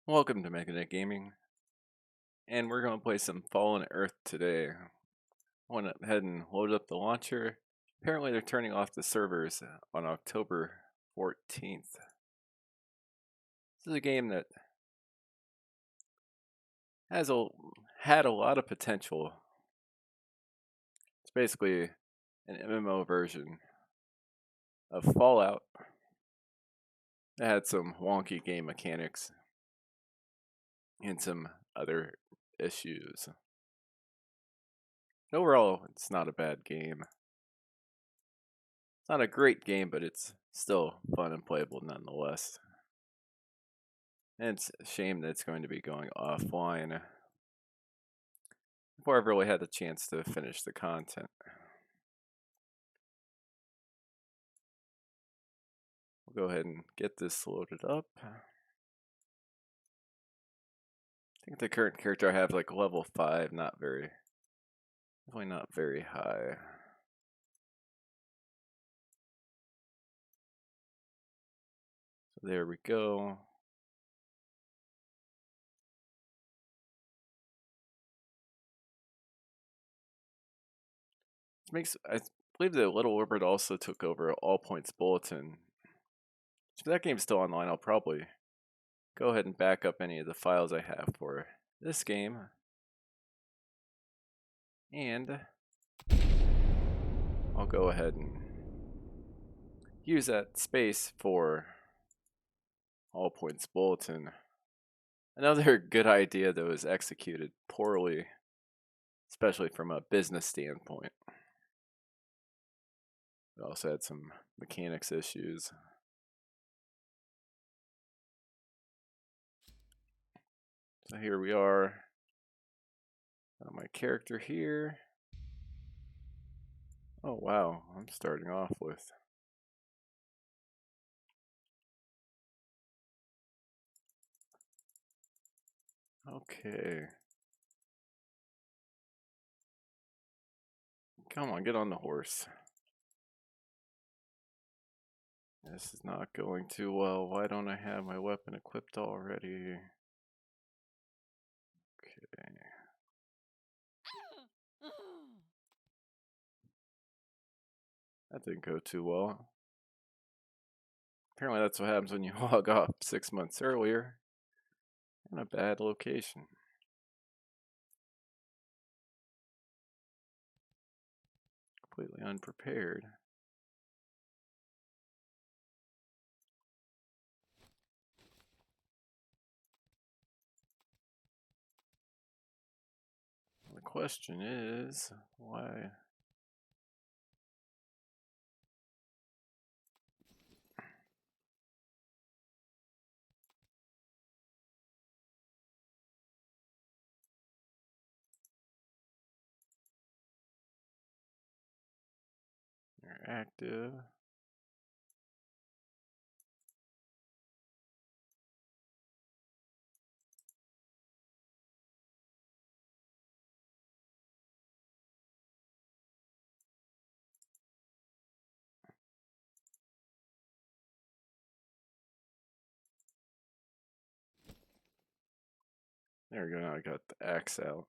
Welcome to Meganet Gaming, and we're going to play some Fallen Earth today. I went ahead and loaded up the launcher. Apparently they're turning off the servers on October 14th. This is a game that had a lot of potential. It's basically an MMO version of Fallout. It had some wonky game mechanics and some other issues. Overall, it's not a bad game. It's not a great game, but it's still fun and playable nonetheless. And it's a shame that it's going to be going offline before I've really had the chance to finish the content. We'll go ahead and get this loaded up. I think the current character I have like level 5, definitely not very high. So there we go. I believe the Little Orbit also took over All Points Bulletin. If that game's still online, I'll probably go ahead and back up any of the files I have for this game. And I'll go ahead and use that space for All Points Bulletin. Another good idea that was executed poorly, especially from a business standpoint. It also had some mechanics issues. So here we are. Got my character here. Oh wow, I'm starting off with okay. Come on, get on the horse. This is not going too well. Why don't I have my weapon equipped already? Okay. That didn't go too well. Apparently that's what happens when you log off 6 months earlier in a bad location. Completely unprepared. The question is, why? You're active. There we go, now I got the axe out.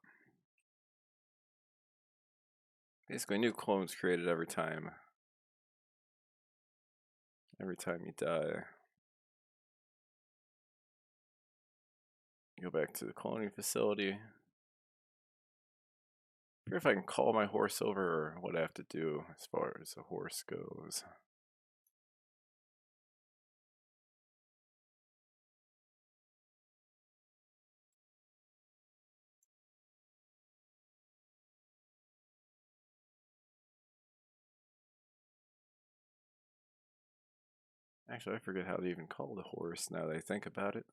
Basically, new clones created every time you die. Go back to the cloning facility. I wonder if I can call my horse over or what I have to do as far as the horse goes. Actually, I forget how to even call the horse now that I think about it.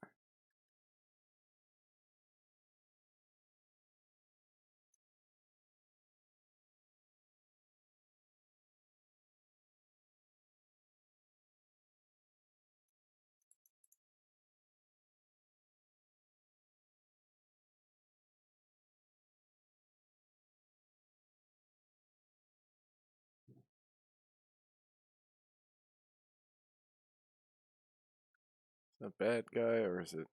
Is it a bad guy or is it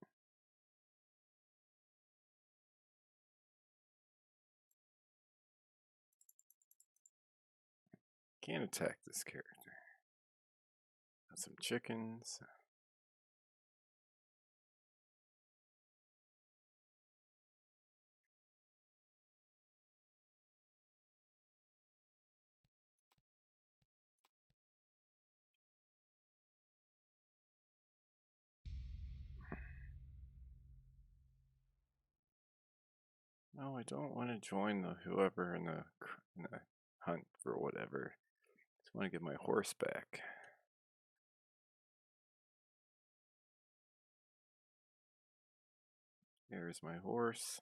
can't attack this character. Got some chickens. No, I don't want to join the whoever in the hunt for whatever. Just want to get my horse back. There's my horse.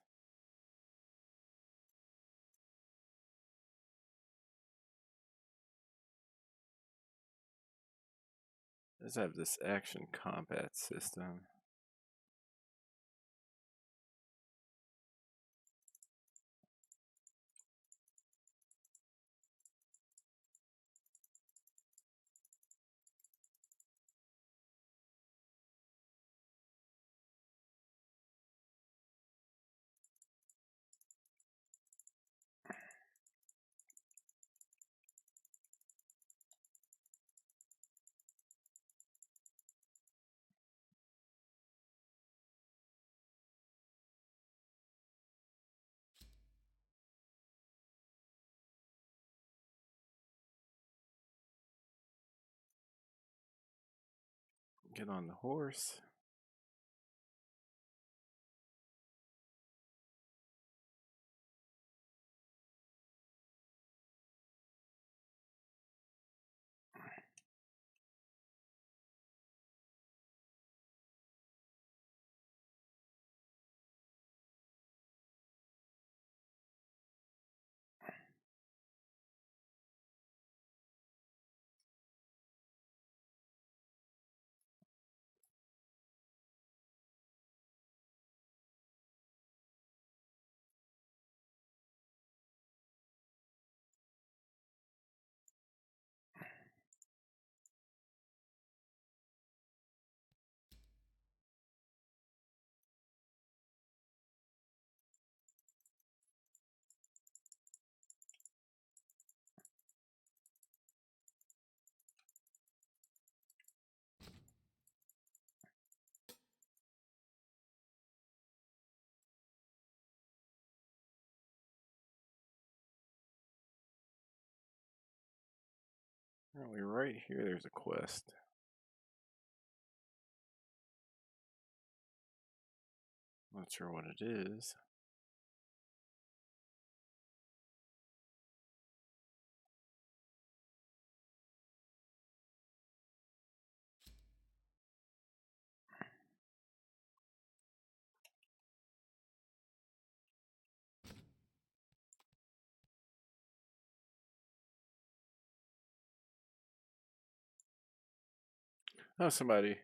It does have this action combat system. Get on the horse. Apparently right here there's a quest. Not sure what it is. Oh, somebody.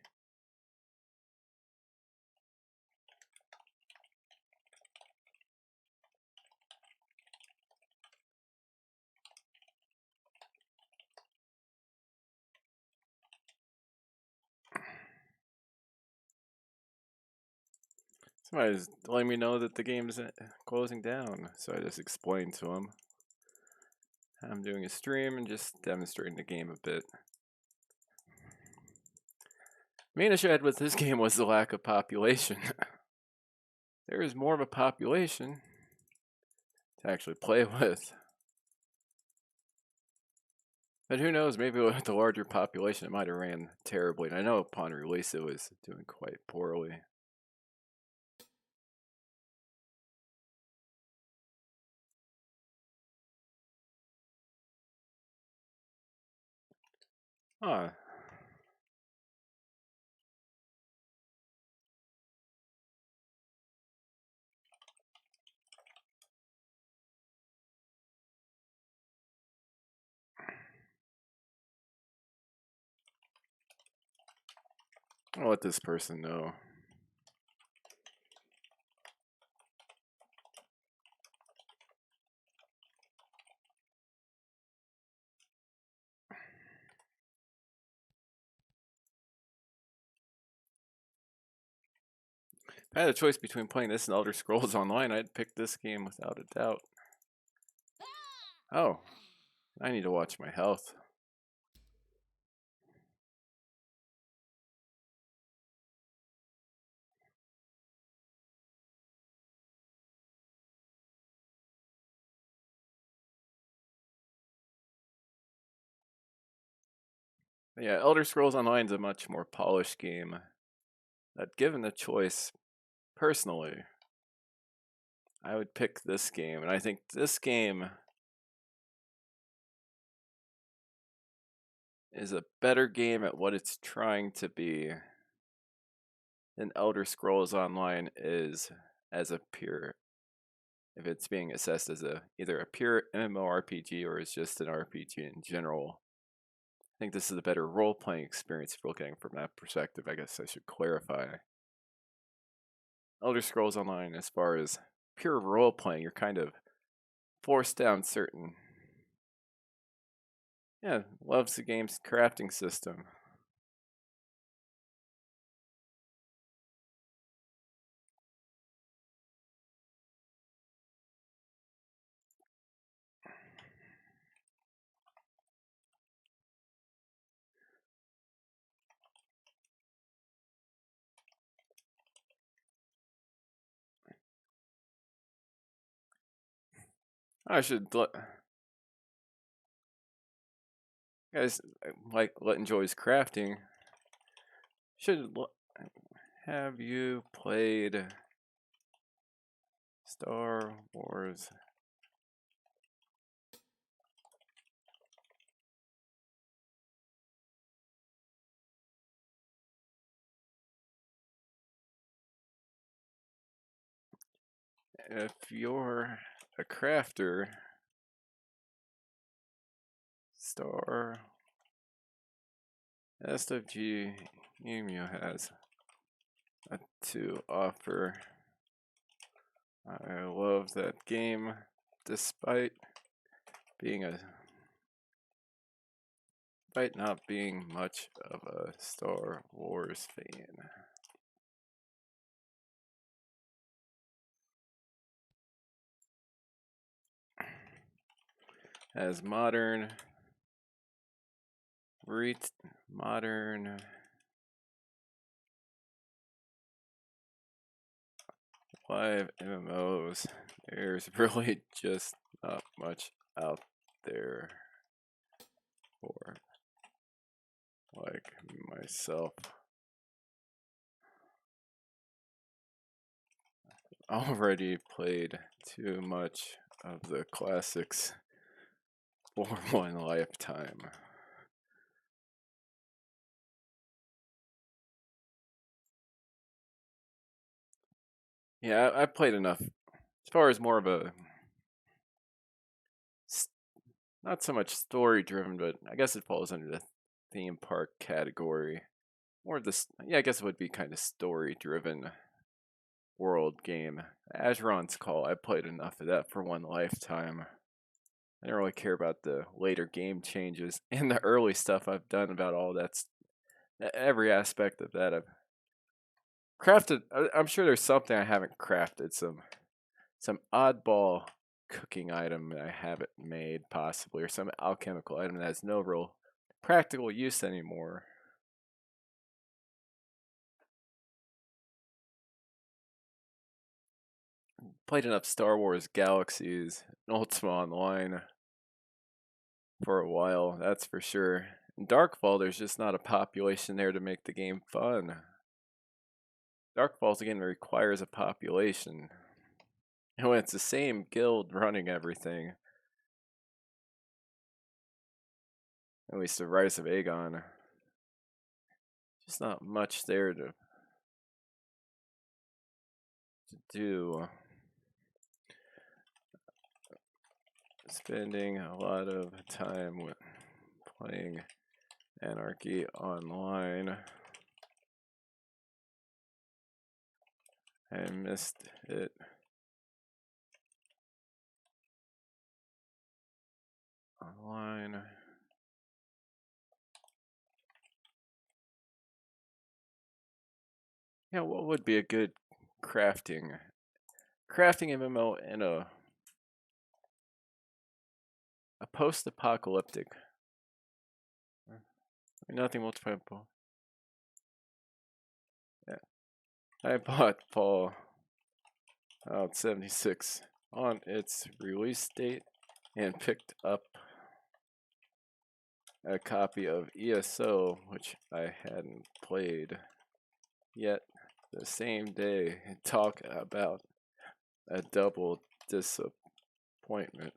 Somebody's letting me know that the game's closing down, so I just explained to him. I'm doing a stream and just demonstrating the game a bit. Main issue I had with this game was the lack of population. There is more of a population to actually play with. But who knows, maybe with the larger population it might have ran terribly. And I know upon release it was doing quite poorly. Huh. I'll let this person know. If I had a choice between playing this and Elder Scrolls Online, I'd pick this game without a doubt. Oh, I need to watch my health. Yeah, Elder Scrolls Online is a much more polished game that, given the choice, personally, I would pick this game. And I think this game is a better game at what it's trying to be than Elder Scrolls Online is as a pure, if it's being assessed as either a pure MMORPG or is just an RPG in general. I think this is a better role-playing experience if you're looking from that perspective. I guess I should clarify. Elder Scrolls Online, as far as pure role-playing, you're kind of forced down certain... Yeah, loves the game's crafting system. I should let... Guys like enjoys crafting. Have you played Star Wars? If you're a crafter, Star SFG Emu has to offer. I love that game, despite not being much of a Star Wars fan. As modern 5 MMOs, there's really just not much out there for like myself. Already played too much of the classics for one lifetime. Yeah, I played enough. As far as more of a, not so much story driven, but I guess it falls under the theme park category. More of this, yeah, I guess it would be kind of story driven world game. Acheron's Call, I played enough of that for one lifetime. I didn't really care about the later game changes and the early stuff I've done about all that's every aspect of that I've crafted. I'm sure there's something I haven't crafted, some oddball cooking item that I haven't made possibly, or some alchemical item that has no real practical use anymore. Played enough Star Wars Galaxies and Ultima Online for a while, that's for sure. In Darkfall, there's just not a population there to make the game fun. Darkfalls, again, requires a population. And when it's the same guild running everything, at least the Rise of Aegon, just not much there to do. Spending a lot of time with playing Anarchy Online. I missed it. Online. Yeah, what would be a good crafting MMO in a post-apocalyptic? Nothing multiplayer. Yeah, I bought Fallout 76 on its release date and picked up a copy of ESO, which I hadn't played yet, the same day, and talk about a double disappointment.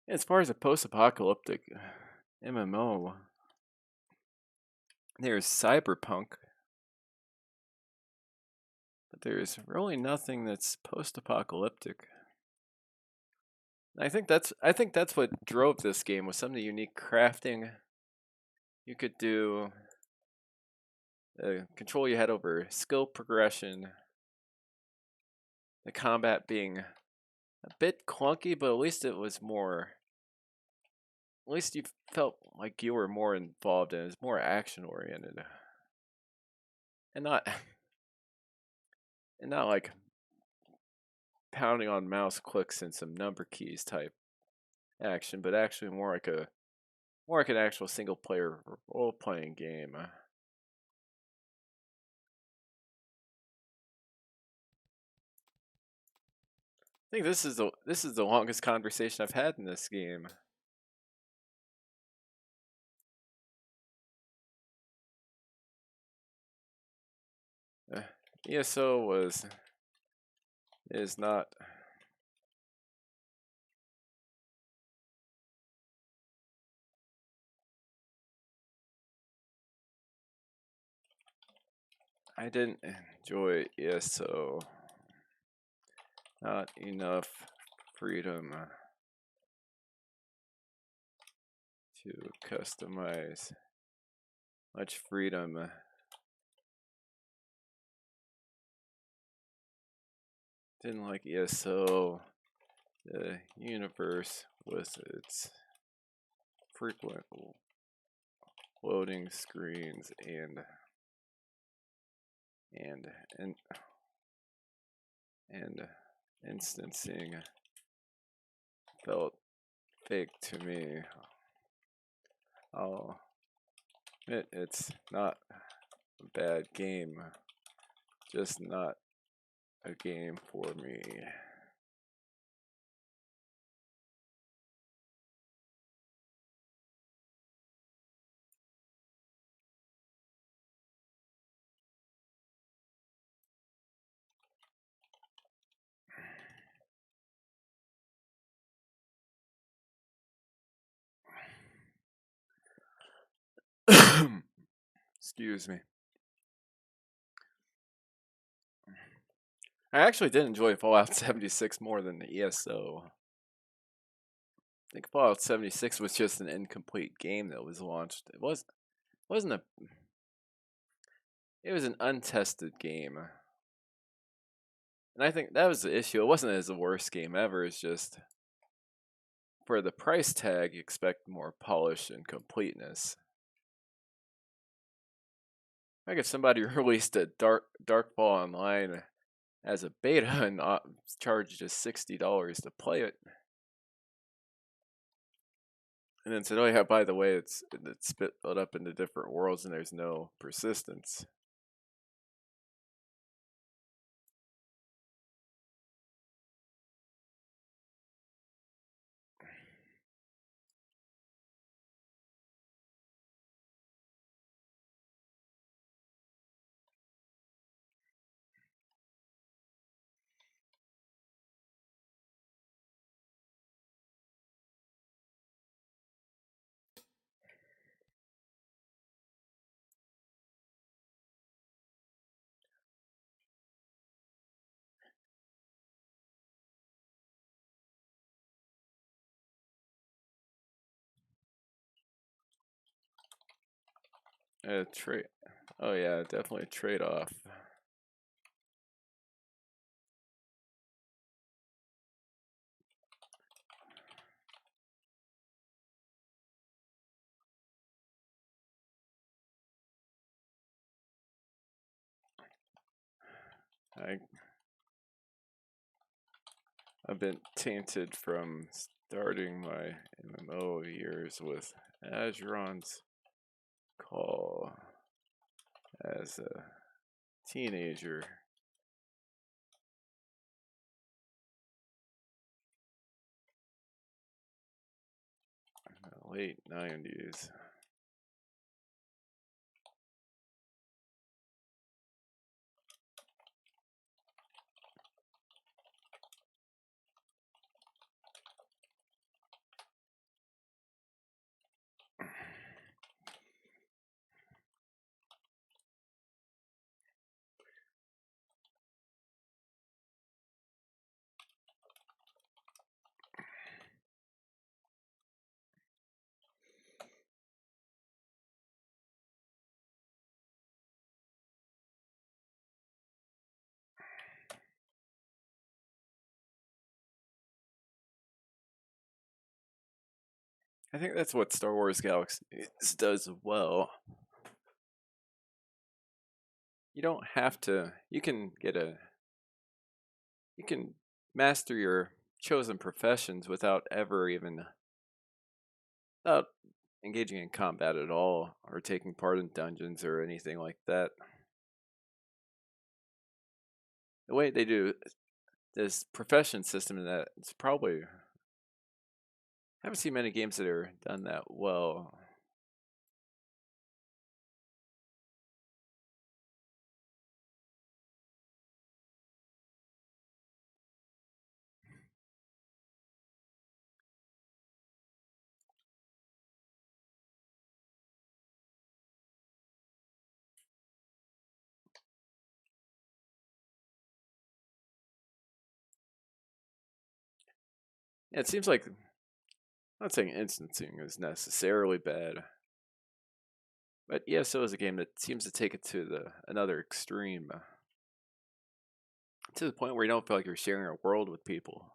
As far as a post-apocalyptic MMO, there's Cyberpunk, but there's really nothing that's post-apocalyptic. I think that's what drove this game, was some of the unique crafting you could do, the control you had over skill progression, the combat being a bit clunky, but at least it was more. At least you felt like you were more involved in it. It's more action oriented, and not and not like pounding on mouse clicks and some number keys type action, but actually more like an actual single player role playing game. I think this is the longest conversation I've had in this game. ESO is not. I didn't enjoy ESO. Not enough freedom to customize. Much freedom. Didn't like ESO. The universe with its frequent loading screens and instancing felt fake to me. I'll admit it's not a bad game, just not a game for me. Excuse me. I actually did enjoy Fallout 76 more than the ESO. I think Fallout 76 was just an incomplete game that was launched. It wasn't a. It was an untested game, and I think that was the issue. It wasn't as the worst game ever. It's just for the price tag, you expect more polish and completeness. Like if somebody released a Darkfall Online as a beta and charged just $60 to play it, and then said, "Oh yeah, by the way, it's split up into different worlds and there's no persistence." Trade. Oh yeah, definitely a trade-off. I I've been tainted from starting my MMO years with Azuron's recall as a teenager. Late 90s. I think that's what Star Wars Galaxies does well. You don't have to, you can master your chosen professions without without engaging in combat at all or taking part in dungeons or anything like that. The way they do this profession system in that, it's probably, I haven't seen many games that are done that well. Yeah, it seems like, I'm not saying instancing is necessarily bad, but ESO is a game that seems to take it to another extreme, to the point where you don't feel like you're sharing a world with people.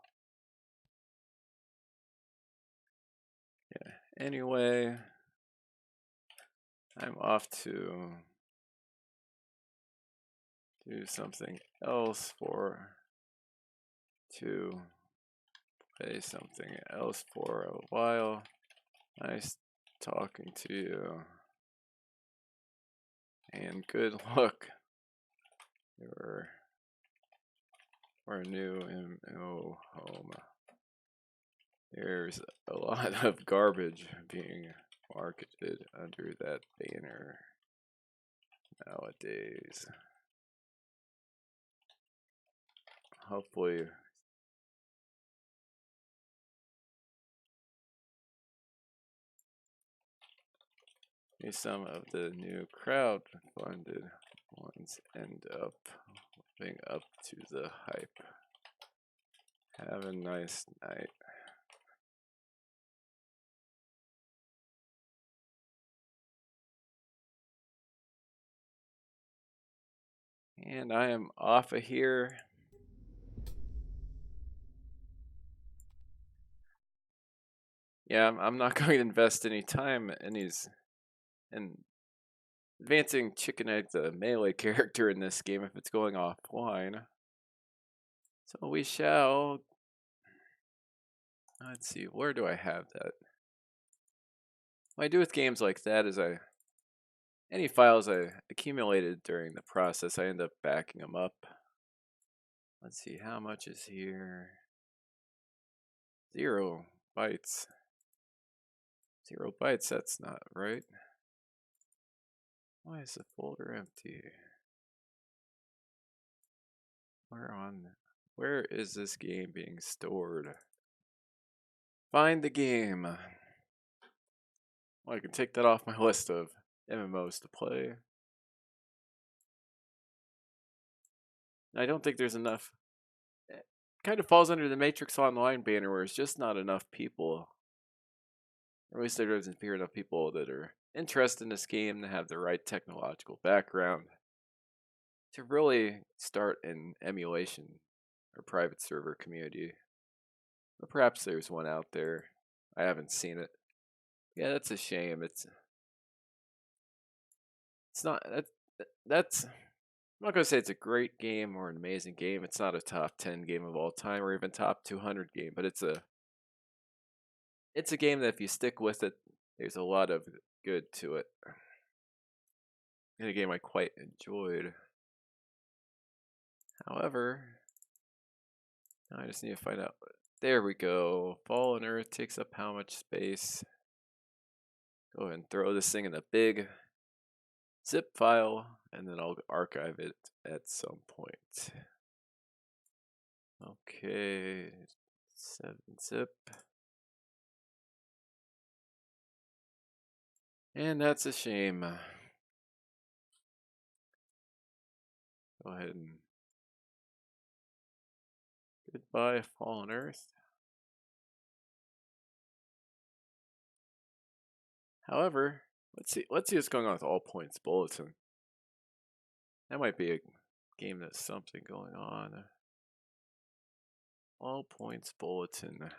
Yeah. Anyway, I'm off to do something else to play something else for a while. Nice talking to you. And good luck. Your new MMO home. There's a lot of garbage being marketed under that banner nowadays. Hopefully, some of the new crowd-funded ones end up living up to the hype. Have a nice night. And I am off of here. Yeah, I'm not going to invest any time in advancing Chicken Egg, the melee character in this game, if it's going offline. So we shall. Let's see, where do I have that? What I do with games like that is any files I accumulated during the process, I end up backing them up. Let's see, how much is here? 0 bytes. 0 bytes, that's not right. Why is the folder empty? Where is this game being stored? Find the game. Well, I can take that off my list of MMOs to play. I don't think there's enough. It kind of falls under the Matrix Online banner where it's just not enough people. Or at least there doesn't appear enough people that are interested in this game to have the right technological background to really start an emulation or private server community. Or perhaps there's one out there. I haven't seen it. Yeah, that's a shame. It's not that's I'm not gonna say it's a great game or an amazing game. It's not a top 10 game of all time or even top 200 game, but it's a game that if you stick with it, there's a lot of good to it. in a game I quite enjoyed. However, now I just need to find out. There we go. Fallen Earth takes up how much space? Go ahead and throw this thing in a big zip file, and then I'll archive it at some point. Okay, 7-zip. And that's a shame. Go ahead and goodbye, Fallen Earth. However, let's see what's going on with All Points Bulletin. That might be a game that's something going on. All Points Bulletin.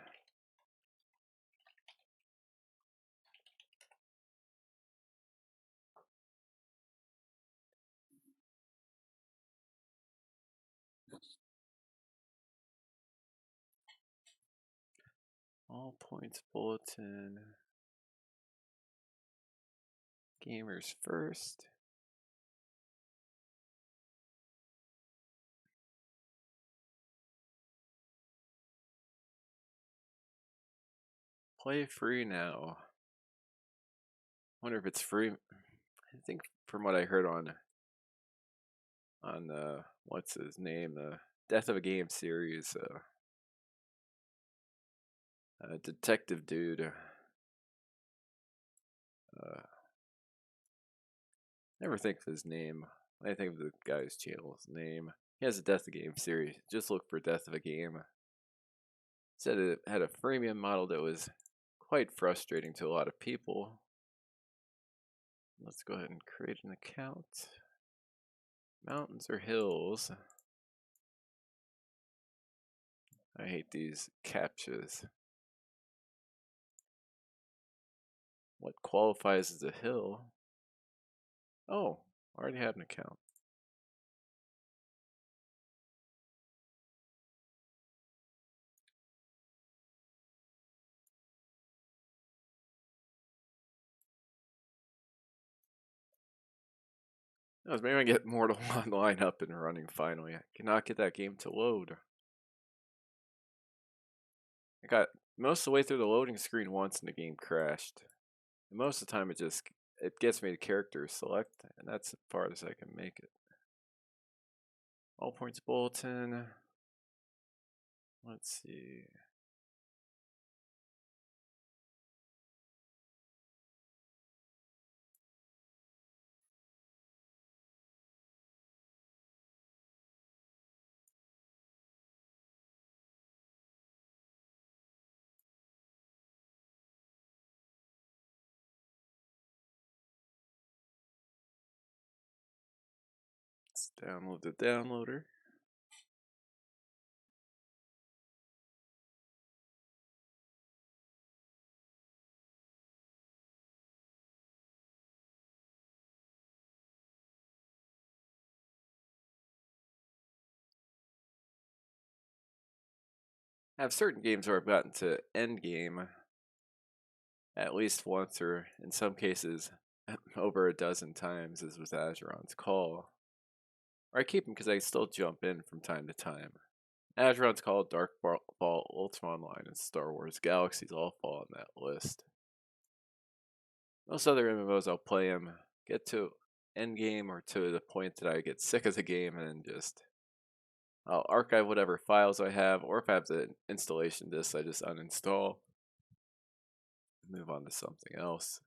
All Points Bulletin. Gamers first. Play free now. Wonder if it's free. I think from what I heard on what's his name, the Death of a Game series, detective dude. Never think of his name. I think of the guy's channel's name. He has a Death of a Game series. Just look for Death of a Game. Said it had a freemium model that was quite frustrating to a lot of people. Let's go ahead and create an account. Mountains or hills? I hate these captchas. What qualifies as a hill? Oh, I already have an account. Maybe I get Mortal Online up and running finally. I cannot get that game to load. I got most of the way through the loading screen once and the game crashed. And most of the time it gets me to character select, and that's as far as I can make it. All Points Bulletin. Let's see. Let's download the downloader. I have certain games where I've gotten to end game at least once, or in some cases over a dozen times, as with Acheron's Call. Or I keep them because I still jump in from time to time. Acheron's Call, Dark Ball, Ultima Online, and Star Wars Galaxies all fall on that list. Most other MMOs, I'll play them, get to end game or to the point that I get sick of the game, and just I'll archive whatever files I have, or if I have the installation disk, I just uninstall, move on to something else.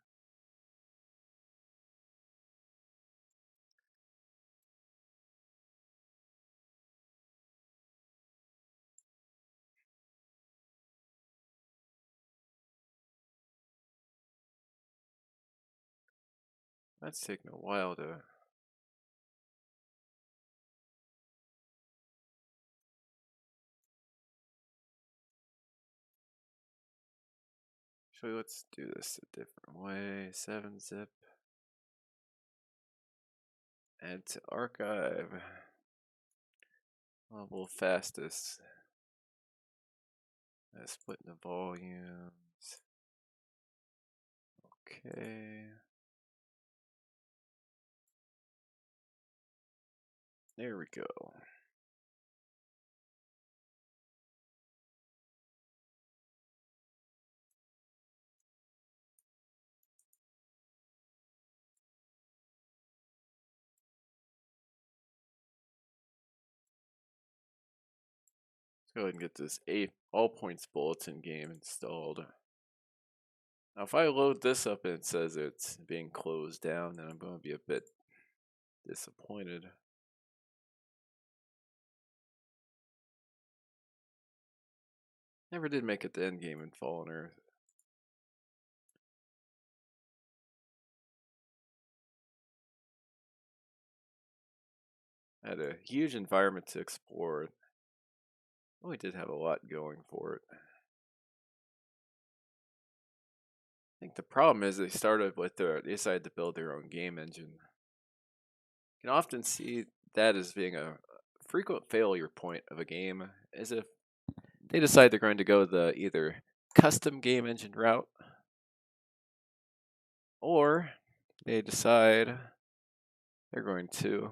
That's taking a while to. Actually, let's do this a different way. 7-zip. Add to archive. Level fastest. Split into volumes. Okay. There we go. Let's go ahead and get this all points bulletin game installed. Now, if I load this up and it says it's being closed down, then I'm going to be a bit disappointed. Never did make it to end game in Fallen Earth. I had a huge environment to explore. Really did have a lot going for it. I think the problem is they started with they decided to build their own game engine. You can often see that as being a frequent failure point of a game, as if they decide they're going to go the either custom game engine route, or they decide they're going to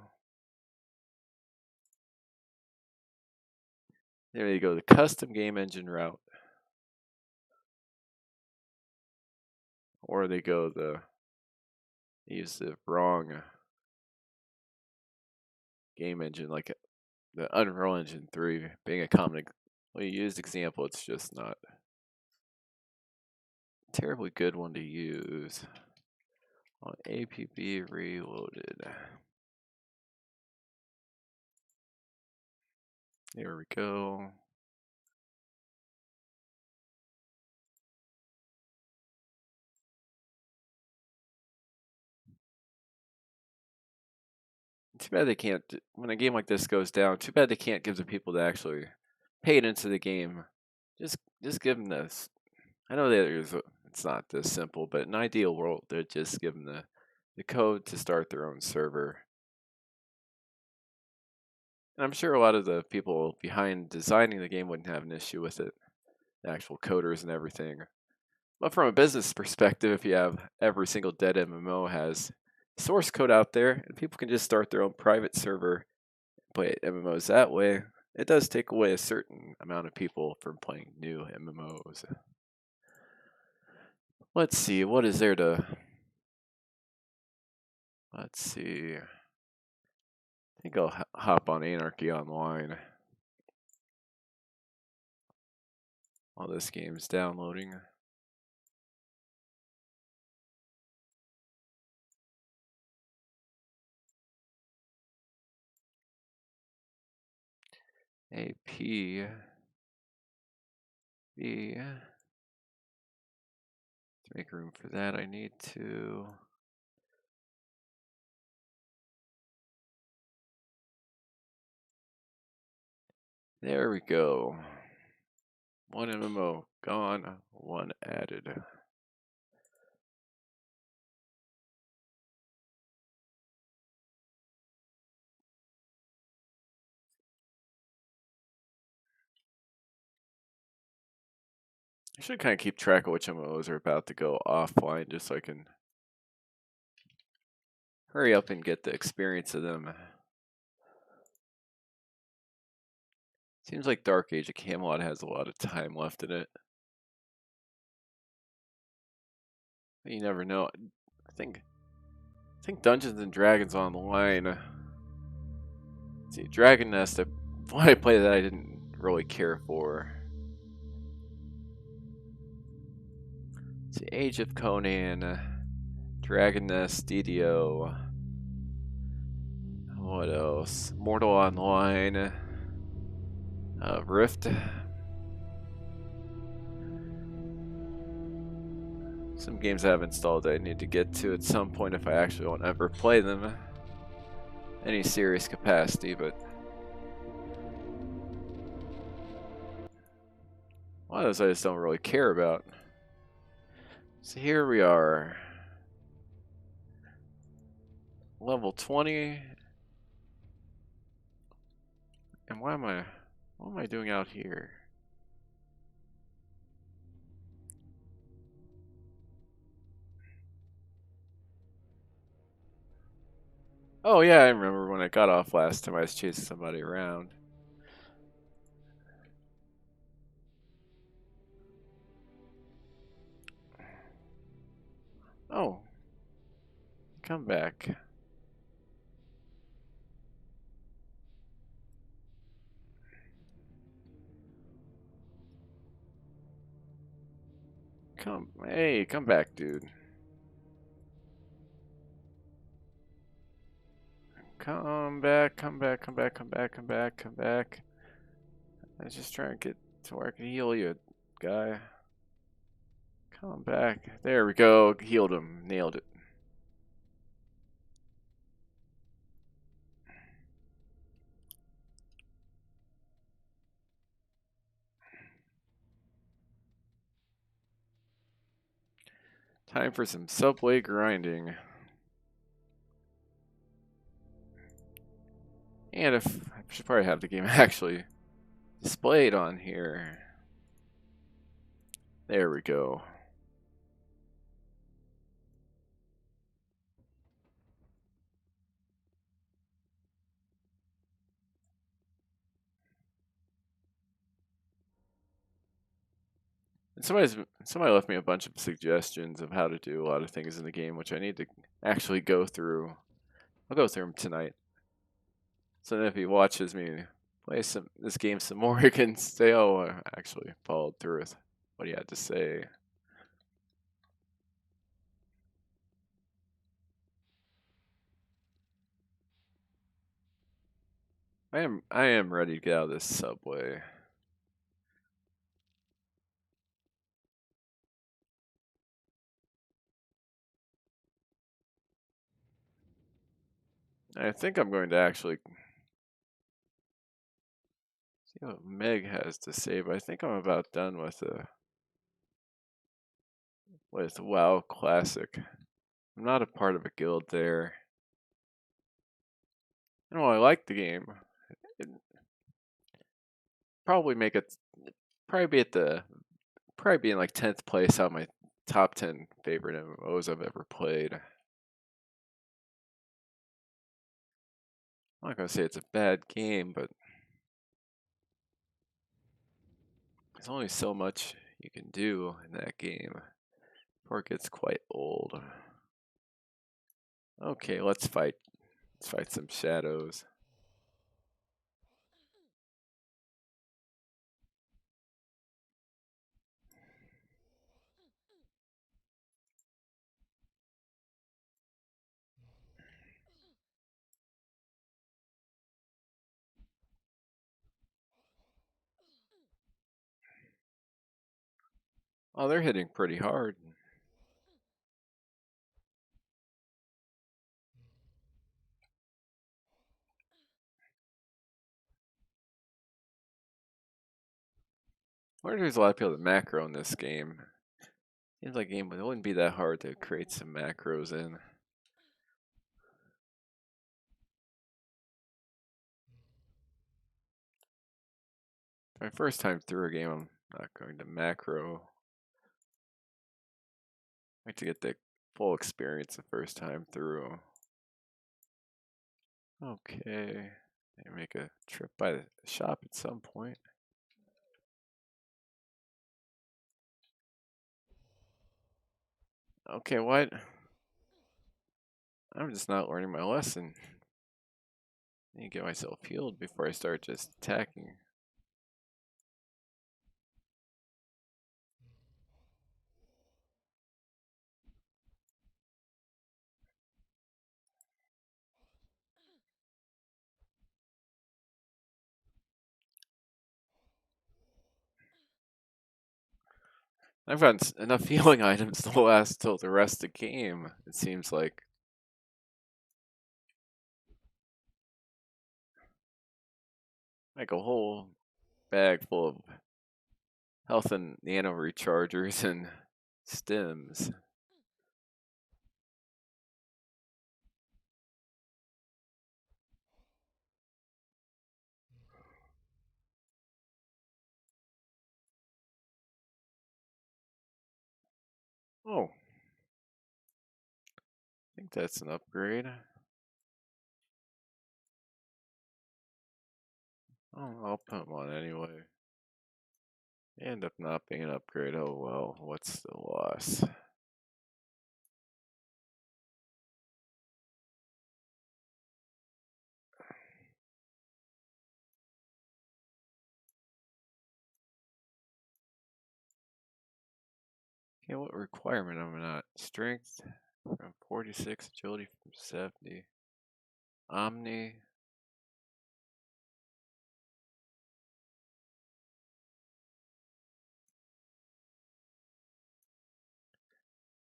there you go, the custom game engine route, or they use the wrong game engine, like the Unreal Engine 3 being a commonly used example. It's just not a terribly good one to use. On APB Reloaded. There we go. Too bad they can't, when a game like this goes down, too bad they can't give the people that actually paid into the game, just give them this. I know that it's not this simple, but in an ideal world, they'd just give them the code to start their own server. And I'm sure a lot of the people behind designing the game wouldn't have an issue with it, the actual coders and everything. But from a business perspective, if you have every single dead MMO has source code out there, and people can just start their own private server, play MMOs that way, it does take away a certain amount of people from playing new MMOs. Let's see, what is there to... Let's see. I think I'll hop on Anarchy Online while this game's downloading. AP B. To make room for that, I need to... There we go. One MMO gone, one added. I should kind of keep track of which MMOs are about to go offline just so I can hurry up and get the experience of them. Seems like Dark Age of Camelot has a lot of time left in it. You never know. I think Dungeons and Dragons Online. Let's see, Dragon Nest. I played that I didn't really care for. Let's see, Age of Conan, Dragon Nest, DDO. What else? Mortal Online, Rift. Some games I have installed that I need to get to at some point if I actually won't ever play them. Any serious capacity, but a lot of those I just don't really care about. So here we are. Level 20. And what am I doing out here? Oh yeah, I remember when I got off last time I was chasing somebody around. Oh, come back. Hey, come back, dude. Come back, come back, come back, come back, come back, come back. I was just trying to get to where I could heal you, guy. Come back. There we go. Healed him. Nailed it. Time for some subway grinding. And if I should probably have the game actually displayed on here. There we go. And somebody left me a bunch of suggestions of how to do a lot of things in the game, which I need to actually go through. I'll go through them tonight. So then if he watches me play this game some more, he can say, "Oh, I actually followed through with what he had to say." I am ready to get out of this subway. I think I'm going to actually see what Meg has to say, but I think I'm about done with WoW Classic. I'm not a part of a guild there. And while I like the game, it probably make it probably be at the probably be in like 10th place out of my top 10 favorite MMOs I've ever played. I'm not gonna say it's a bad game, but there's only so much you can do in that game before it gets quite old. Okay, let's fight. Let's fight some shadows. Oh, they're hitting pretty hard. I wonder if there's a lot of people that macro in this game. Seems like a game it wouldn't be that hard to create some macros in. My first time through a game, I'm not going to macro. I like to get the full experience the first time through. Okay. Maybe make a trip by the shop at some point. Okay, what? I'm just not learning my lesson. I need to get myself healed before I start just attacking. I've got enough healing items to last till the rest of the game, it seems like. Like a whole bag full of health and nano rechargers and stims. Oh, I think that's an upgrade. Oh, I'll put them on anyway. They end up not being an upgrade. Oh well, what's the loss? Okay, what requirement am I not? Strength from 46, agility from 70. Omni.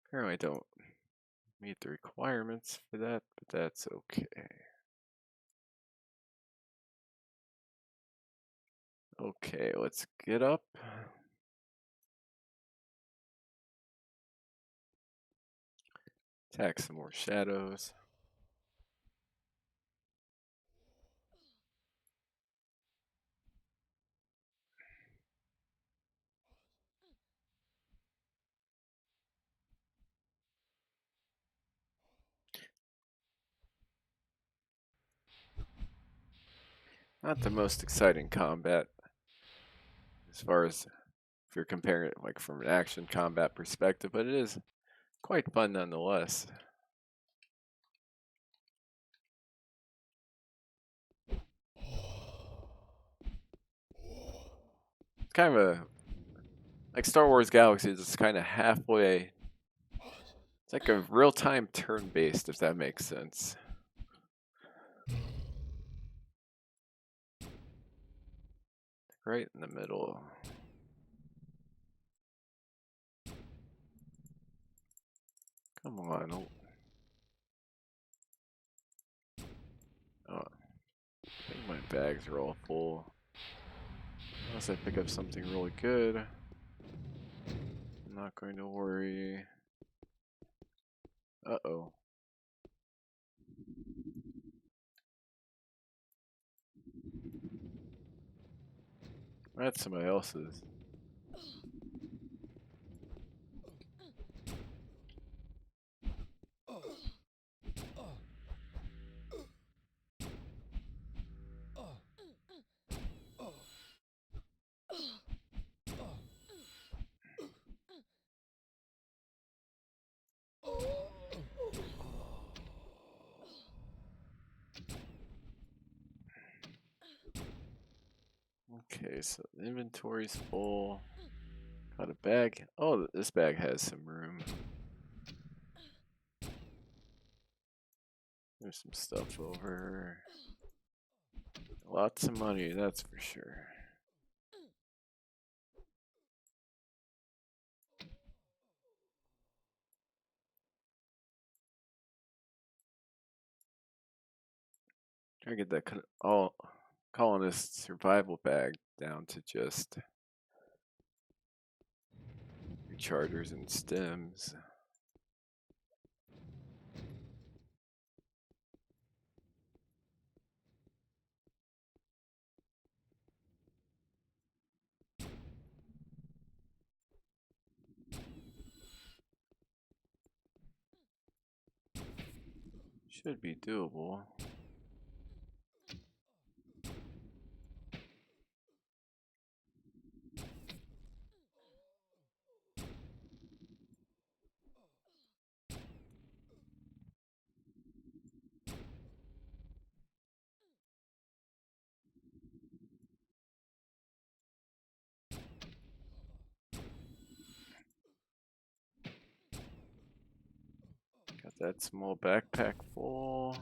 Apparently I don't meet the requirements for that, but that's okay. Okay, let's get up. Attack some more shadows. Not the most exciting combat as far as if you're comparing it like from an action combat perspective, but it is quite fun nonetheless. It's kind of like Star Wars Galaxies. It's kind of halfway. It's like a real-time turn-based, if that makes sense. Right in the middle. Come on. Oh, I think my bags are all full. Unless I pick up something really good. I'm not going to worry. Uh-oh. That's somebody else's. Okay, so the inventory's full. Got a bag. Oh, this bag has some room. There's some stuff over. Lots of money, that's for sure. Try to get that all colonist survival bag down to just rechargers and stems. Should be doable. Got that small backpack full.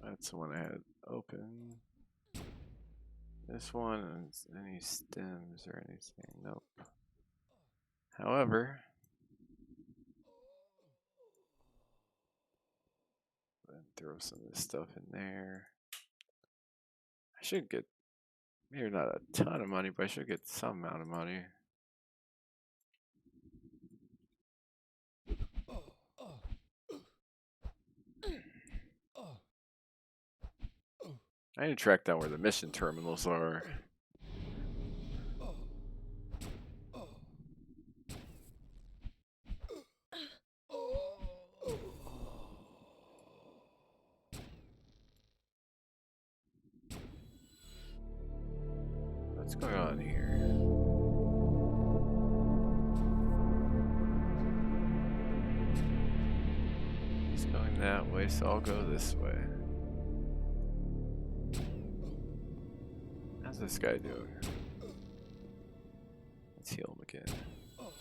That's the one I had open. This one, any stems or anything? Nope. However, then throw some of this stuff in there. I should get maybe not a ton of money, but I should get some amount of money. I need to track down where the mission terminals are. What's going on here? He's going that way, so I'll go this way. How's this guy doing? Let's heal him again. Oh,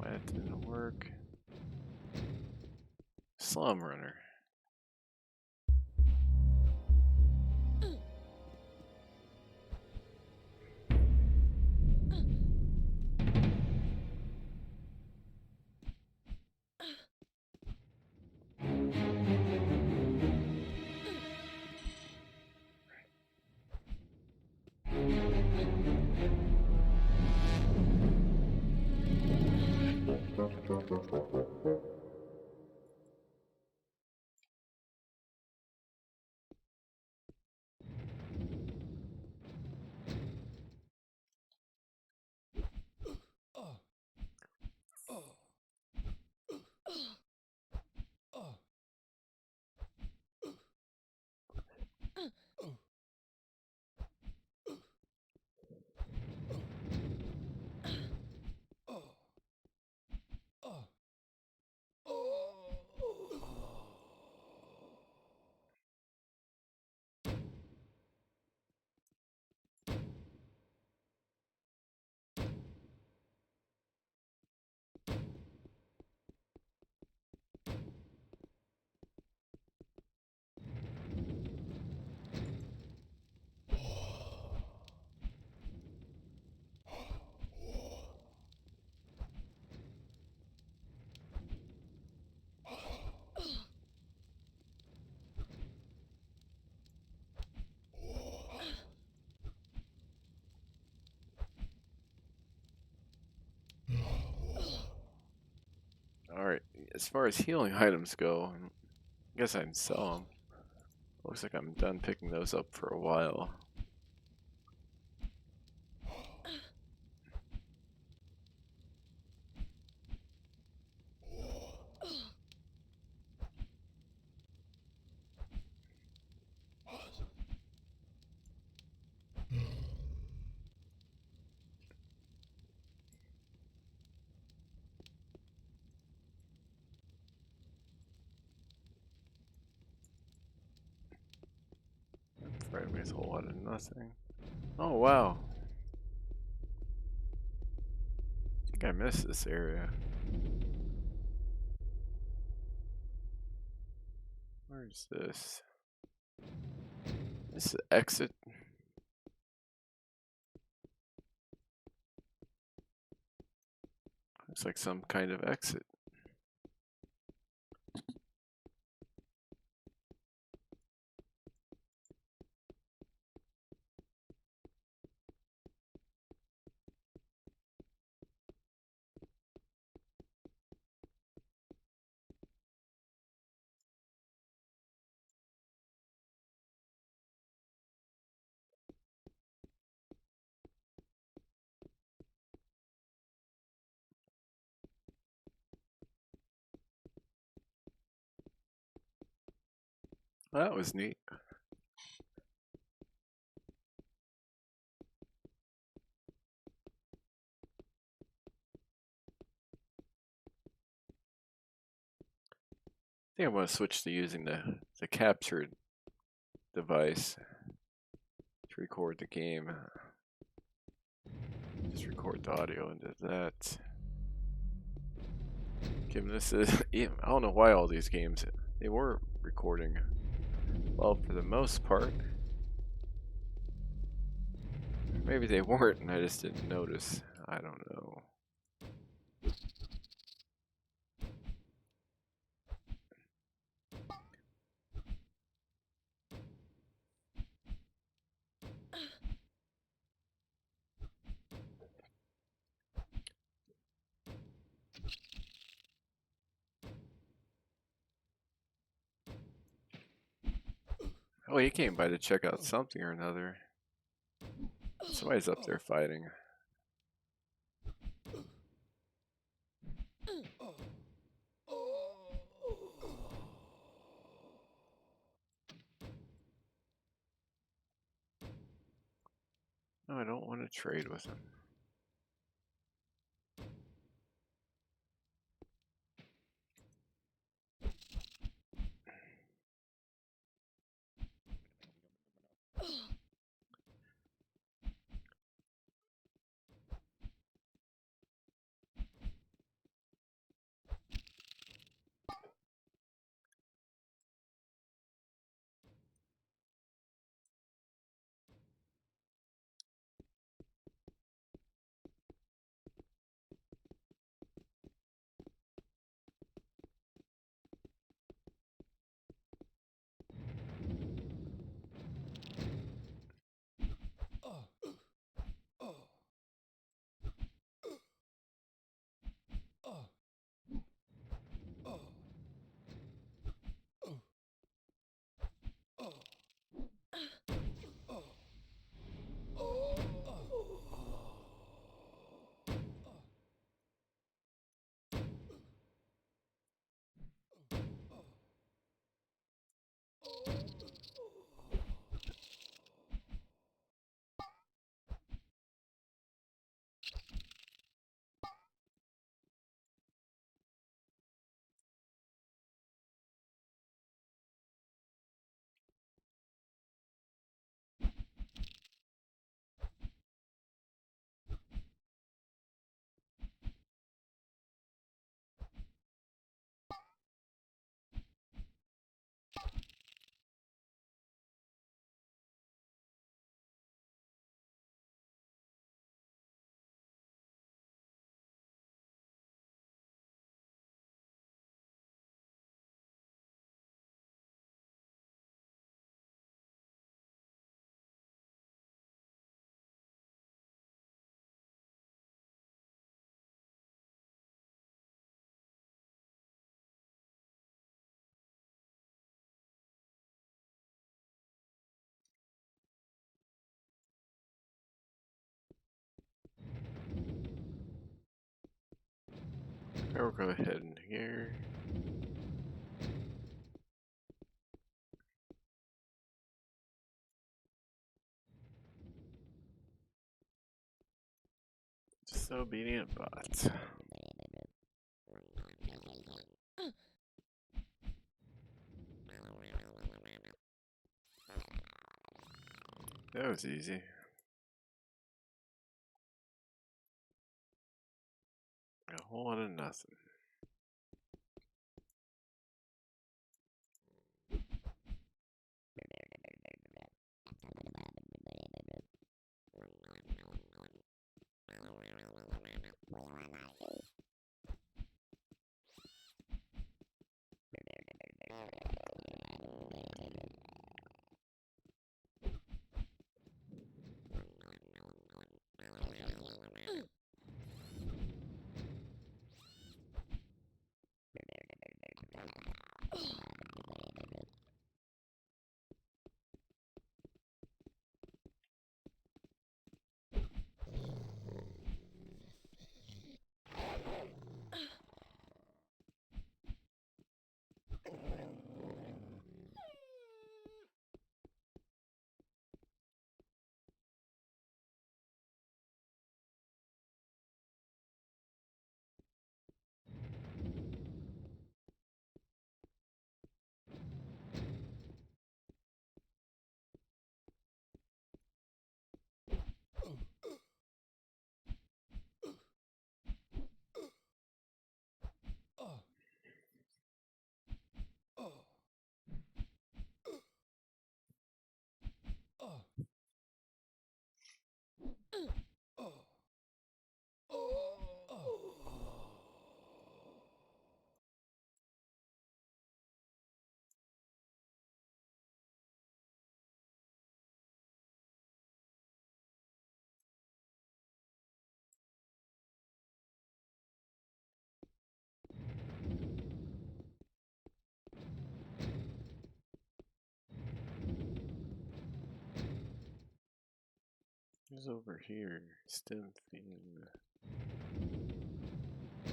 that didn't work. Slum runner. Alright, as far as healing items go, I guess I can sell them. Looks like I'm done picking those up for a while. Right, with a whole lot of nothing. Oh wow. I think I missed this area. Where's this? This is exit. Looks like some kind of exit. Well, that was neat. I think I'm going to switch to using the captured device to record the game. Just record the audio into that. Given this is, I don't know why all these games, they were recording well for the most part. Maybe they weren't and I just didn't notice. I don't know. Oh, he came by to check out something or another. Somebody's up there fighting. trade with him. We'll go ahead in here. Disobedient bots. That was easy. A whole lot of nothing. Who's over here? Stem theme. I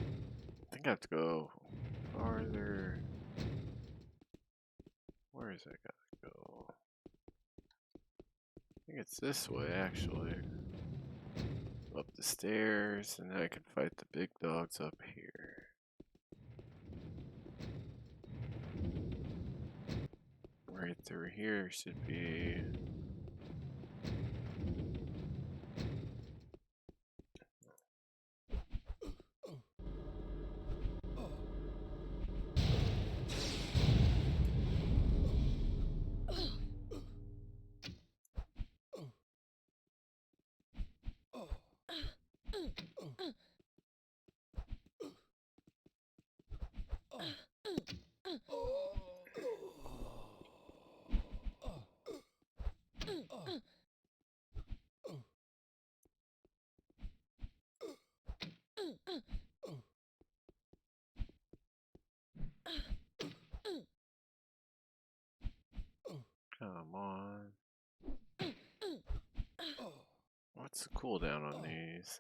think I have to go farther. Where is it gotta go? I think it's this way, actually. up the stairs, and then I can fight the big dogs up here. Right through here should be... Come on. What's the cooldown on these?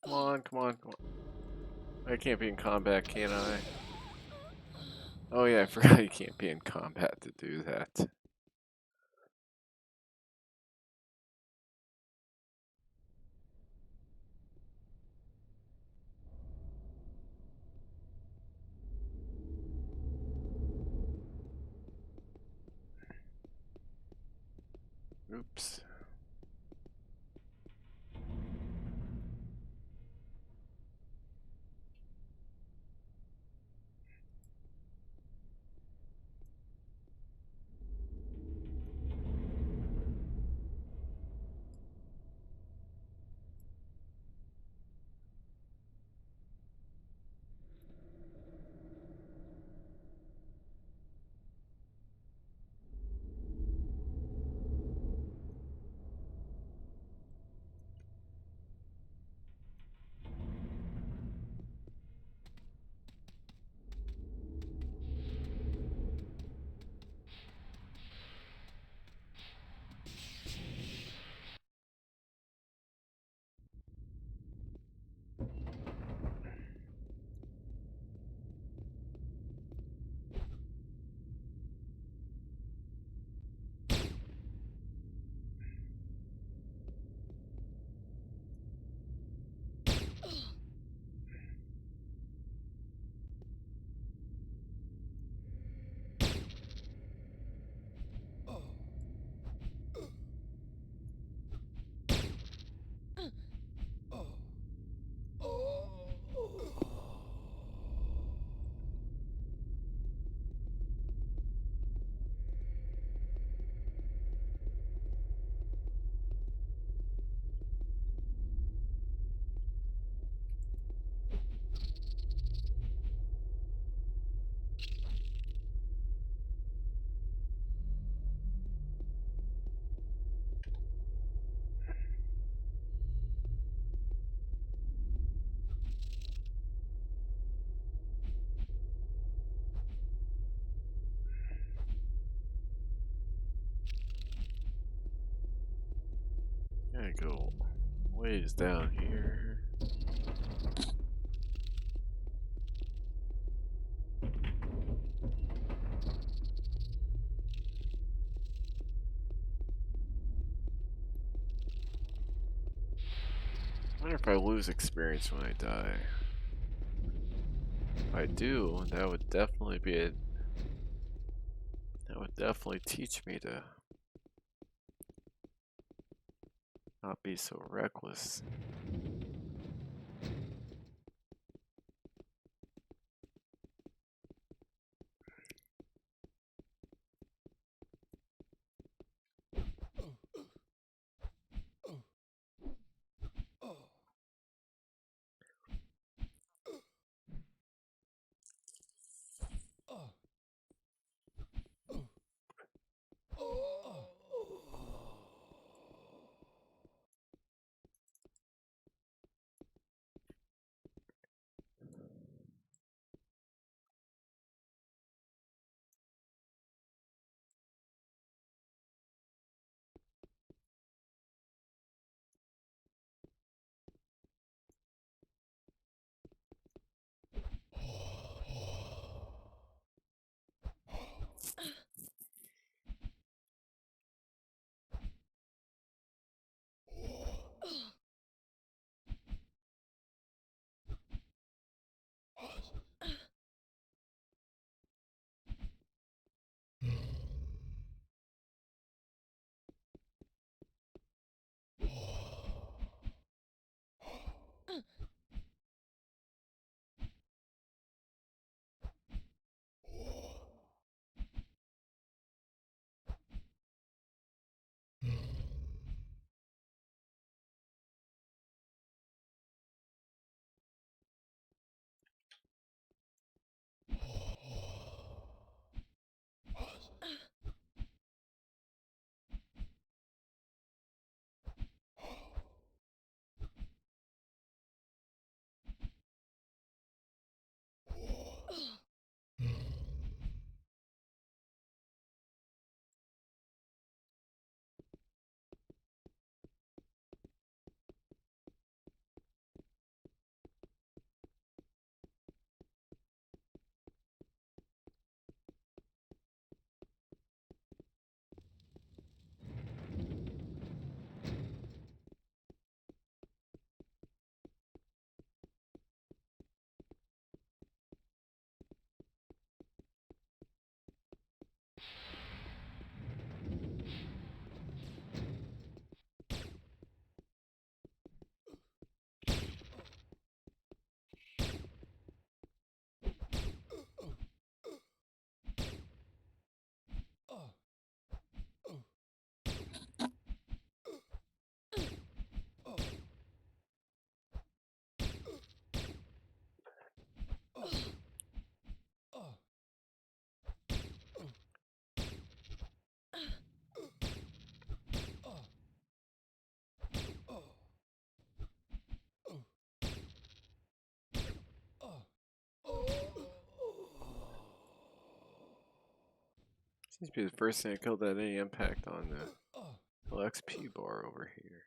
Come on, come on, come on. I can't be in combat, can I? Oh yeah, I forgot you can't be in combat to do that. Oops. Gotta go ways down here. I wonder if I lose experience when I die. If I do, that would definitely be it. That would definitely teach me to not be so reckless. Seems to be the first thing I killed that had any impact on the XP bar over here.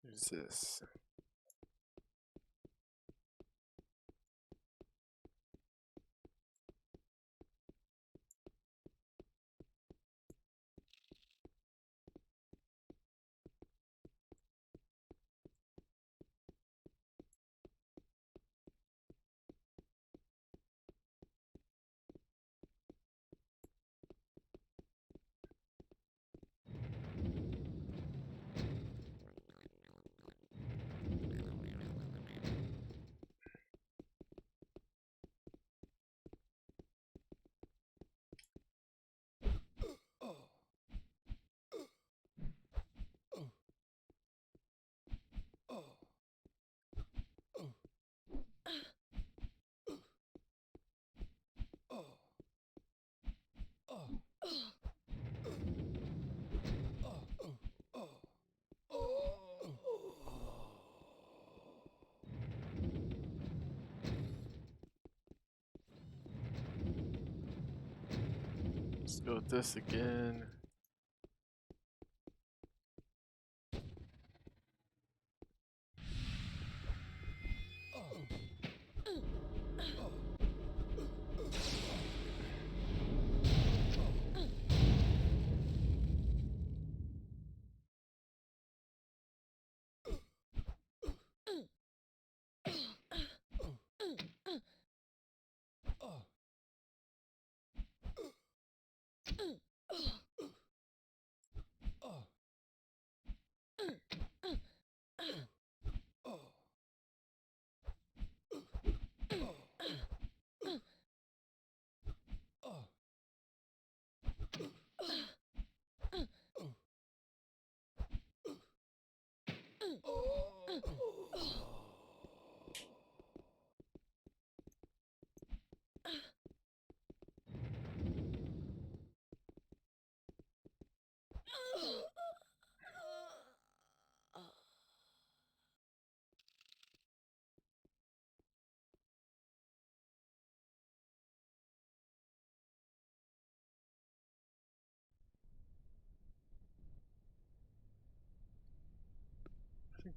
Who's this? Let's go with this again.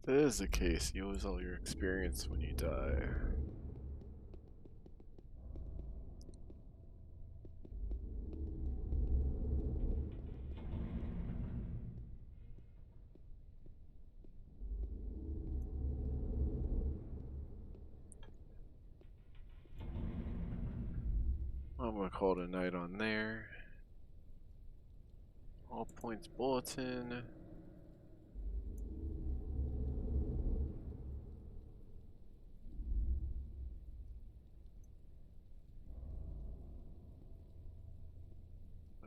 If that is the case, you lose all your experience when you die. I'm gonna call it a night on there. All points bulletin.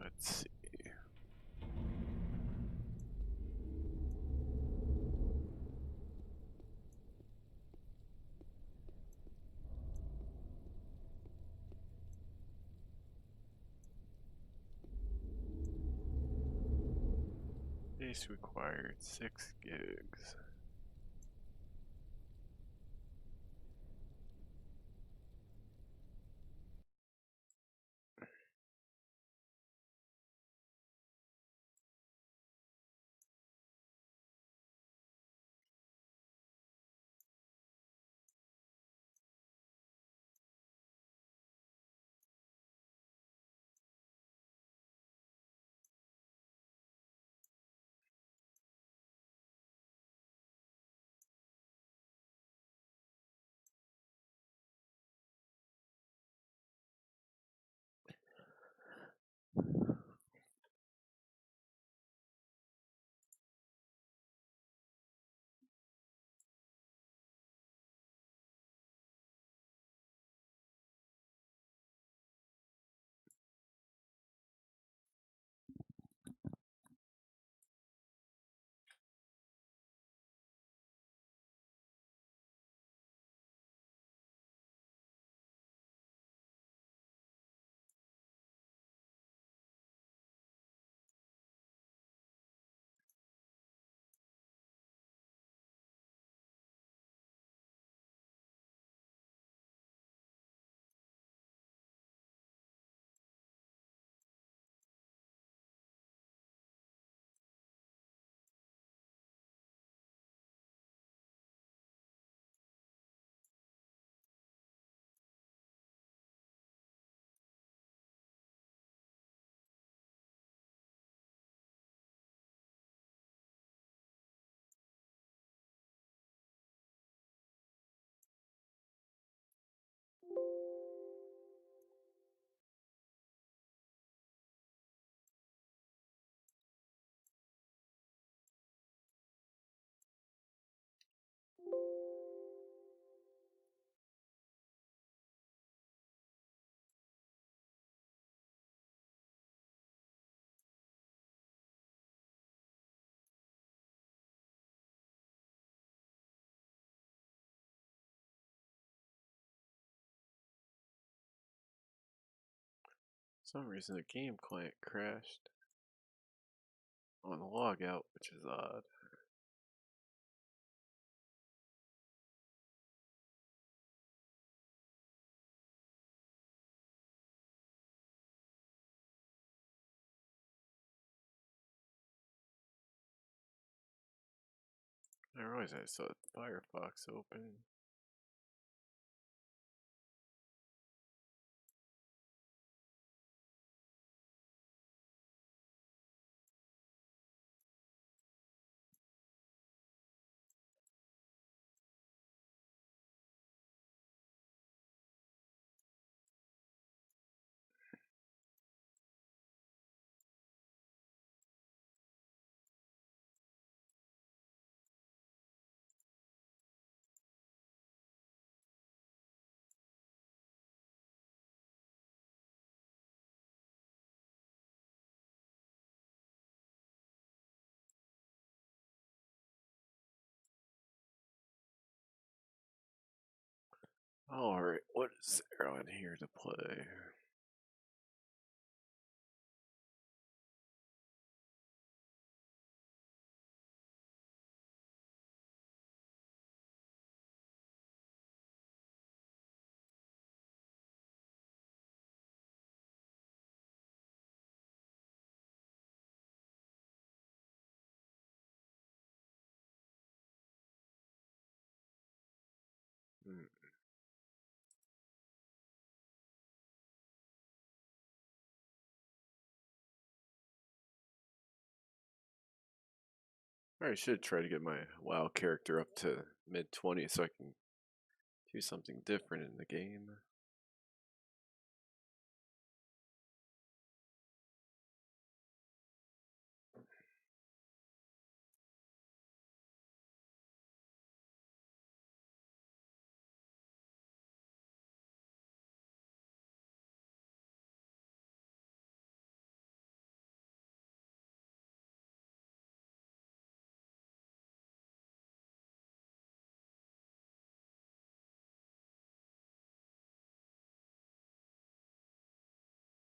Let's see. Space required 6 gigs. For some reason the game client crashed on the logout, which is odd. I realized I saw Firefox open. Alright, what is there on here to play? Hmm. I should try to get my WoW character up to mid 20s so I can do something different in the game.